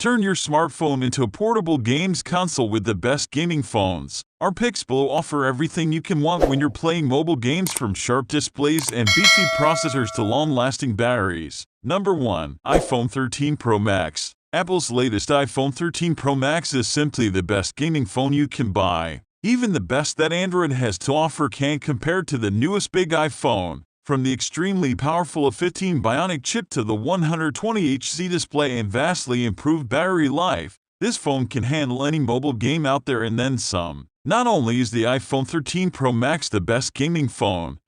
Turn your smartphone into a portable games console with the best gaming phones. Our picks below offer everything you can want when you're playing mobile games, from sharp displays and beefy processors to long-lasting batteries. Number 1. iPhone 13 Pro Max. Apple's latest iPhone 13 Pro Max is simply the best gaming phone you can buy. Even the best that Android has to offer can't compare to the newest big iPhone. From the extremely powerful A15 Bionic chip to the 120Hz display and vastly improved battery life, this phone can handle any mobile game out there and then some. Not only is the iPhone 13 Pro Max the best gaming phone,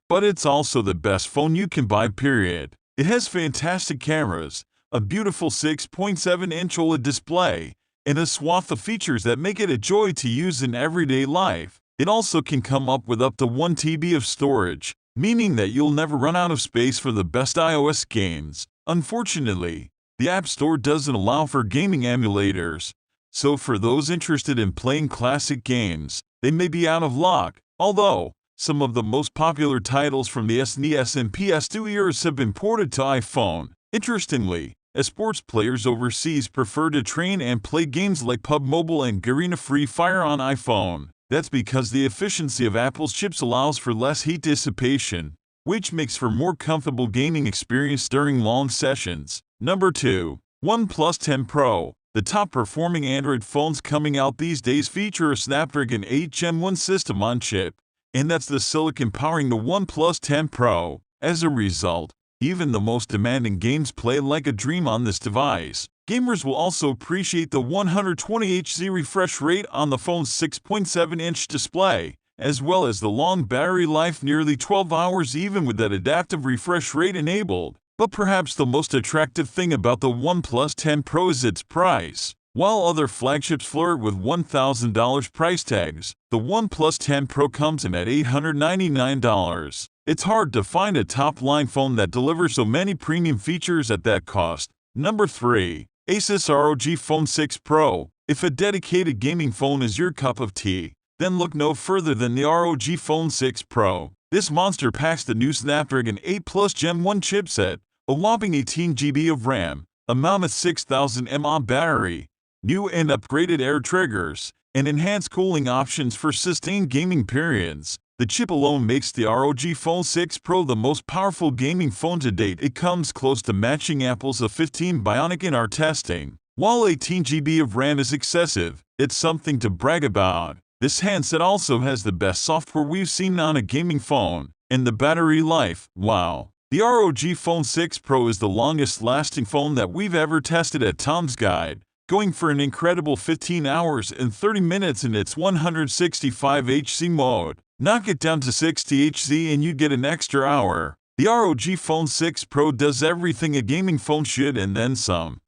but it's also the best phone you can buy, period. It has fantastic cameras, a beautiful 6.7-inch OLED display, and a swath of features that make it a joy to use in everyday life. It also can come up with up to 1 TB of storage, meaning that you'll never run out of space for the best iOS games. Unfortunately, the App Store doesn't allow for gaming emulators, so for those interested in playing classic games, they may be out of luck. Although, some of the most popular titles from the SNES and PS2 eras have been ported to iPhone. Interestingly, as sports players overseas prefer to train and play games like PUBG Mobile and Garena Free Fire on iPhone. That's because the efficiency of Apple's chips allows for less heat dissipation, which makes for more comfortable gaming experience during long sessions. Number 2. OnePlus 10 Pro. The top-performing Android phones coming out these days feature a Snapdragon 8 Gen 1 system on chip, and that's the silicon powering the OnePlus 10 Pro. As a result, even the most demanding games play like a dream on this device. Gamers will also appreciate the 120Hz refresh rate on the phone's 6.7-inch display, as well as the long battery life, nearly 12 hours even with that adaptive refresh rate enabled. But perhaps the most attractive thing about the OnePlus 10 Pro is its price. While other flagships flirt with $1,000 price tags, the OnePlus 10 Pro comes in at $899. It's hard to find a top-line phone that delivers so many premium features at that cost. Number 3. Asus ROG Phone 6 Pro. If a dedicated gaming phone is your cup of tea, then look no further than the ROG Phone 6 Pro. This monster packs the new Snapdragon 8 Plus Gen 1 chipset, a whopping 18 GB of RAM, a mammoth 6000 mAh battery, new and upgraded air triggers, and enhanced cooling options for sustained gaming periods. The chip alone makes the ROG Phone 6 Pro the most powerful gaming phone to date. It comes close to matching Apple's A15 Bionic in our testing. While 18 GB of RAM is excessive, it's something to brag about. This handset also has the best software we've seen on a gaming phone, and the battery life, wow. The ROG Phone 6 Pro is the longest-lasting phone that we've ever tested at Tom's Guide, going for an incredible 15 hours and 30 minutes in its 165Hz mode. Knock it down to 60Hz and you get an extra hour. The ROG Phone 6 Pro does everything a gaming phone should and then some.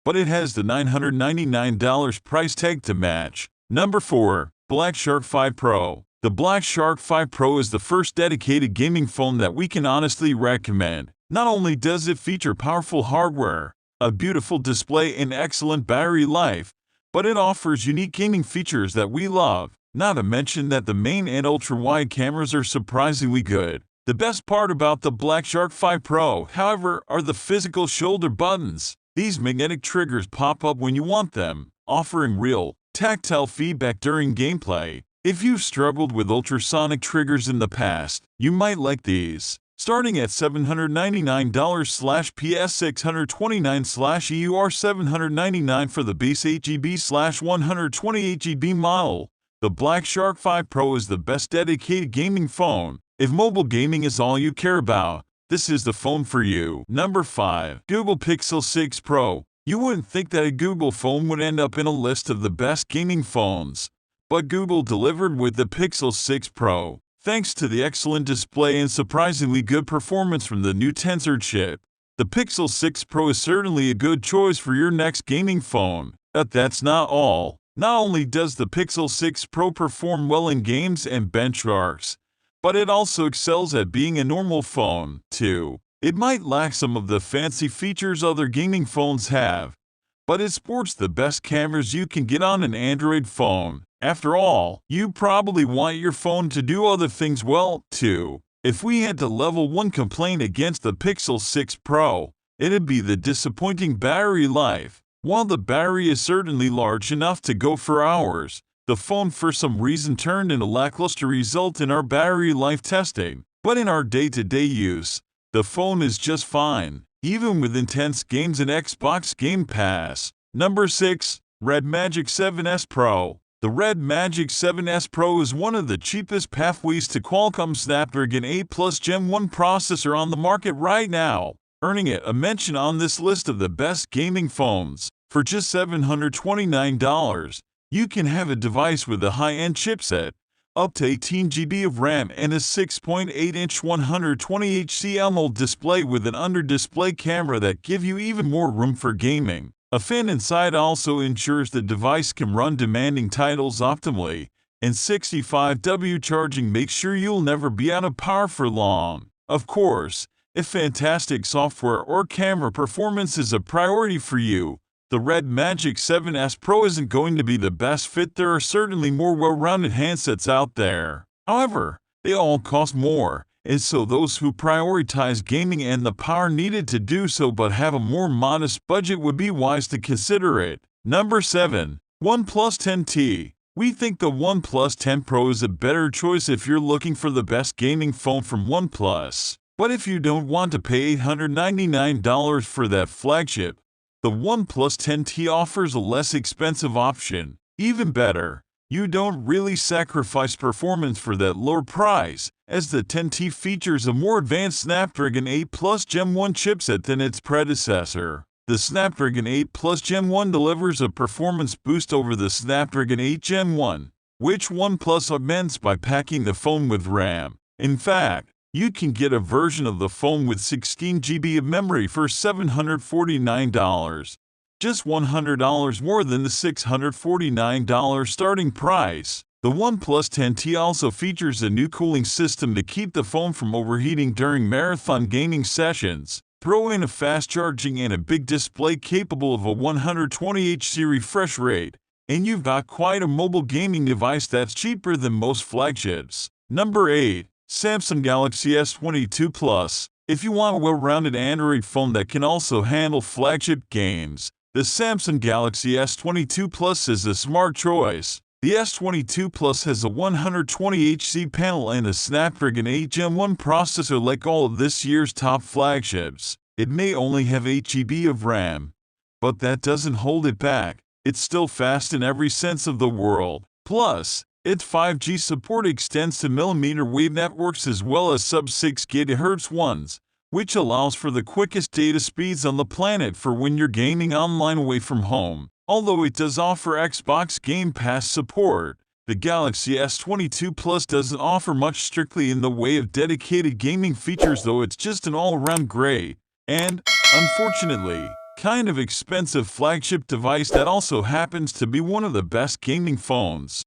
But it has the $999 price tag to match. Number 4. Black Shark 5 Pro. The Black Shark 5 Pro is the first dedicated gaming phone that we can honestly recommend. Not only does it feature powerful hardware, a beautiful display and excellent battery life, but it offers unique gaming features that we love. Not to mention that the main and ultra-wide cameras are surprisingly good. The best part about the Black Shark 5 Pro, however, are the physical shoulder buttons. These magnetic triggers pop up when you want them, offering real, tactile feedback during gameplay. If you've struggled with ultrasonic triggers in the past, you might like these. Starting at $799/PS629/EUR $799 for the base 8GB/128GB model. The Black Shark 5 Pro is the best dedicated gaming phone. If mobile gaming is all you care about, this is the phone for you. Number 5. Google Pixel 6 Pro. You wouldn't think that a Google phone would end up in a list of the best gaming phones, but Google delivered with the Pixel 6 Pro. Thanks to the excellent display and surprisingly good performance from the new Tensor chip, the Pixel 6 Pro is certainly a good choice for your next gaming phone. But that's not all. Not only does the Pixel 6 Pro perform well in games and benchmarks, but it also excels at being a normal phone, too. It might lack some of the fancy features other gaming phones have, but it sports the best cameras you can get on an Android phone. After all, you probably want your phone to do other things well, too. If we had to level one complaint against the Pixel 6 Pro, it'd be the disappointing battery life. While the battery is certainly large enough to go for hours, the phone for some reason turned in a lackluster result in our battery life testing. But in our day-to-day use, the phone is just fine, even with intense games and Xbox Game Pass. Number 6. RedMagic 7S Pro. The RedMagic 7S Pro is one of the cheapest pathways to Qualcomm's Snapdragon 8 Plus Gen 1 processor on the market right now, earning it a mention on this list of the best gaming phones. For just $729, you can have a device with a high-end chipset, up to 18 GB of RAM and a 6.8-inch 120Hz AMOLED display with an under-display camera that give you even more room for gaming. A fan inside also ensures the device can run demanding titles optimally, and 65W charging makes sure you'll never be out of power for long. Of course, if fantastic software or camera performance is a priority for you, the RedMagic 7S Pro isn't going to be the best fit. There are certainly more well-rounded handsets out there. However, they all cost more, and so those who prioritize gaming and the power needed to do so but have a more modest budget would be wise to consider it. Number 7. OnePlus 10T. We think the OnePlus 10 Pro is a better choice if you're looking for the best gaming phone from OnePlus. But if you don't want to pay $899 for that flagship, the OnePlus 10T offers a less expensive option. Even better, you don't really sacrifice performance for that lower price, as the 10T features a more advanced Snapdragon 8 Plus Gen 1 chipset than its predecessor. The Snapdragon 8 Plus Gen 1 delivers a performance boost over the Snapdragon 8 Gen 1, which OnePlus augments by packing the phone with RAM. In fact, you can get a version of the phone with 16 GB of memory for $749, just $100 more than the $649 starting price. The OnePlus 10T also features a new cooling system to keep the phone from overheating during marathon gaming sessions. Throw in a fast charging and a big display capable of a 120Hz refresh rate, and you've got quite a mobile gaming device that's cheaper than most flagships. Number 8. Samsung Galaxy S22 Plus. If you want a well-rounded Android phone that can also handle flagship games, the Samsung Galaxy S22 Plus is a smart choice. The S22 Plus has a 120Hz panel and a Snapdragon 8 Gen 1 processor like all of this year's top flagships. It may only have 8 GB of RAM, but that doesn't hold it back. It's still fast in every sense of the word. Plus, its 5G support extends to millimeter wave networks as well as sub-6 GHz ones, which allows for the quickest data speeds on the planet for when you're gaming online away from home. Although it does offer Xbox Game Pass support, the Galaxy S22 Plus doesn't offer much strictly in the way of dedicated gaming features, though it's just an all-around great and, unfortunately, kind of expensive flagship device that also happens to be one of the best gaming phones.